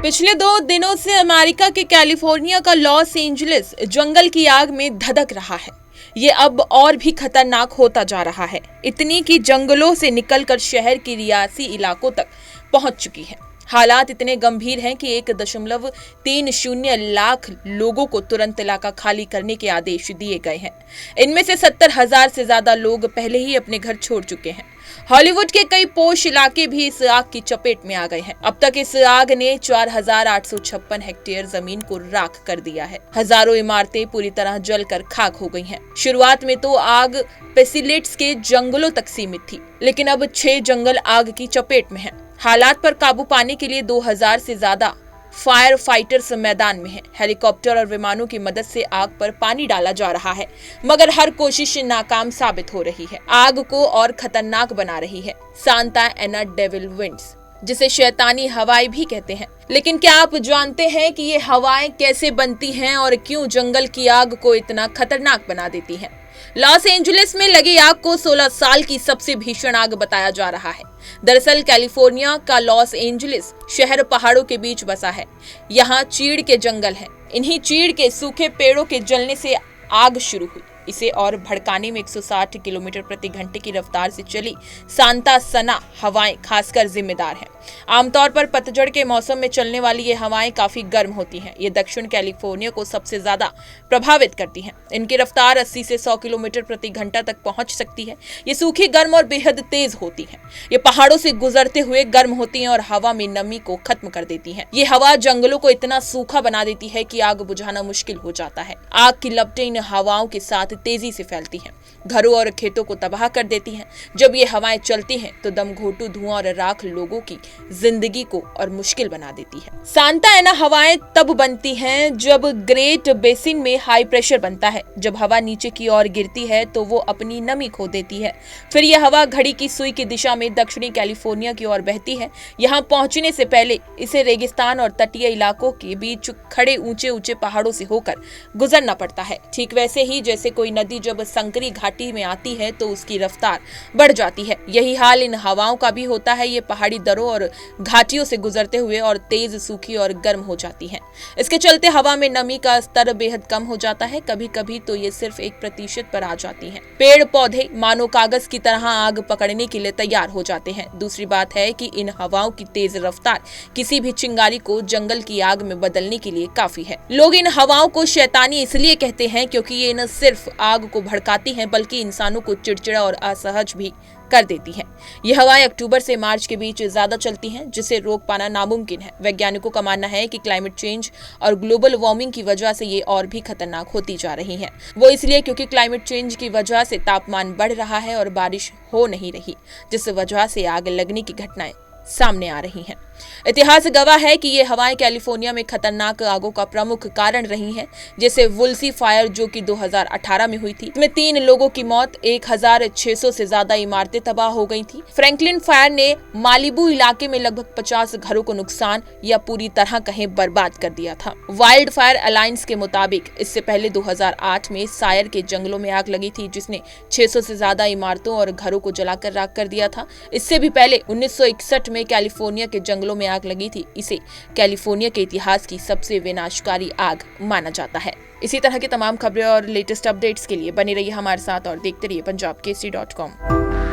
पिछले 2 दिनों से अमेरिका के कैलिफोर्निया का लॉस एंजलिस जंगल की आग में धधक रहा है। ये अब और भी खतरनाक होता जा रहा है, इतनी कि जंगलों से निकलकर शहर की रियासी इलाकों तक पहुंच चुकी है। हालात इतने गंभीर हैं कि 1.30 लाख लोगों को तुरंत इलाका खाली करने के आदेश दिए गए हैं। इनमें से 70,000 से ज्यादा लोग पहले ही अपने घर छोड़ चुके हैं। हॉलीवुड के कई पोश इलाके भी इस आग की चपेट में आ गए हैं। अब तक इस आग ने 4,856 हेक्टेयर जमीन को राख कर दिया है। हजारों इमारतें पूरी तरह जलकर खाक हो गई हैं। शुरुआत में तो आग पेसिलेट्स के जंगलों तक सीमित थी, लेकिन अब 6 जंगल आग की चपेट में हैं। हालात पर काबू पाने के लिए 2,000 से ज्यादा फायर फाइटर्स मैदान में हैं। हेलीकॉप्टर और विमानों की मदद से आग पर पानी डाला जा रहा है, मगर हर कोशिश नाकाम साबित हो रही है। आग को और खतरनाक बना रही है सांता एना डेविल विंड्स, जिसे शैतानी हवाएं भी कहते हैं। लेकिन क्या आप जानते हैं कि ये हवाएं कैसे बनती हैं और क्यों जंगल की आग को इतना खतरनाक बना देती हैं? लॉस एंजलिस में लगी आग को 16 साल की सबसे भीषण आग बताया जा रहा है। दरअसल कैलिफोर्निया का लॉस एंजलिस शहर पहाड़ों के बीच बसा है। यहाँ चीड़ के जंगल हैं। इन्हीं चीड़ के सूखे पेड़ों के जलने से आग शुरू हुई। इसे और भड़काने में 160 किलोमीटर प्रति घंटे की रफ्तार से चली सांता सना हवाएं खासकर जिम्मेदार हैं। आमतौर पर पतझड़ के मौसम में चलने वाली ये हवाएं काफी गर्म होती हैं। ये दक्षिण कैलिफोर्निया को सबसे ज्यादा प्रभावित करती हैं। इनकी रफ्तार 80 से 100 किलोमीटर प्रति घंटा तक पहुंच सकती है। ये सूखी, गर्म और बेहद तेज होती हैं। ये पहाड़ों से गुजरते हुए गर्म होती हैं और हवा में नमी को खत्म कर देती हैं। ये हवा जंगलों को इतना सूखा बना देती है कि आग बुझाना मुश्किल हो जाता है। आग की लपटें इन हवाओं के साथ तेजी से फैलती हैं, घरों और खेतों को तबाह कर देती हैं। जब ये हवाएं चलती हैं तो दमघोटू धुआं और राख लोगों की जिंदगी को और मुश्किल बना देती है। सांता एना हवाएं तब बनती हैं जब ग्रेट बेसिन में हाई प्रेशर बनता है। जब हवा नीचे की ओर गिरती है तो वो अपनी नमी खो देती है। फिर यह हवा घड़ी की सुई की दिशा में दक्षिणी कैलिफोर्निया की ओर बहती है। यहाँ पहुंचने से पहले इसे रेगिस्तान और तटीय इलाकों के बीच खड़े ऊंचे ऊंचे पहाड़ों से होकर गुजरना पड़ता है। ठीक वैसे ही जैसे कोई नदी जब संकरी घाटी में आती है तो उसकी रफ्तार बढ़ जाती है, यही हाल इन हवाओं का भी होता है। ये पहाड़ी दरों और घाटियों से गुजरते हुए और तेज, सूखी और गर्म हो जाती हैं। इसके चलते हवा में नमी का स्तर बेहद कम हो जाता है। कभी कभी तो ये सिर्फ 1% पर आ जाती हैं। पेड़ पौधे मानो कागज की तरह आग पकड़ने के लिए तैयार हो जाते हैं। दूसरी बात है कि इन हवाओं की तेज रफ्तार किसी भी चिंगारी को जंगल की आग में बदलने के लिए काफी है। लोग इन हवाओं को शैतानी इसलिए कहते हैं क्योंकि ये न सिर्फ आग को भड़काती हैं बल्कि इंसानों को चिड़चिड़ा और असहज भी कर देती हैं। ये हवाएं अक्टूबर से मार्च के बीच ज्यादा चलती हैं, जिसे रोक पाना नामुमकिन है। वैज्ञानिकों का मानना है कि क्लाइमेट चेंज और ग्लोबल वार्मिंग की वजह से ये और भी खतरनाक होती जा रही हैं। वो इसलिए क्योंकि क्लाइमेट चेंज की वजह से तापमान बढ़ रहा है और बारिश हो नहीं रही, जिस वजह से आग लगने की घटनाएं सामने आ रही हैं। इतिहास गवाह है कि ये हवाएं कैलिफोर्निया में खतरनाक आगों का प्रमुख कारण रही हैं, जैसे वुल्सी फायर जो कि 2018 में हुई थी। इसमें 3 लोगों की मौत, 1,600 से ज्यादा इमारतें तबाह हो गई थी। फ्रैंकलिन फायर ने मालिबू इलाके में लगभग 50 घरों को नुकसान या पूरी तरह कहें बर्बाद कर दिया था। वाइल्ड फायर अलायंस के मुताबिक इससे पहले 2008 में सायर के जंगलों में आग लगी थी, जिसने 600 से ज्यादा इमारतों और घरों को जलाकर राख कर दिया था। इससे भी पहले 1961 में कैलिफोर्निया के जंगलों में आग लगी थी। इसे कैलिफोर्निया के इतिहास की सबसे विनाशकारी आग माना जाता है। इसी तरह की तमाम खबरें और लेटेस्ट अपडेट्स के लिए बने रहिए हमारे साथ और देखते रहिए punjabkesari.com।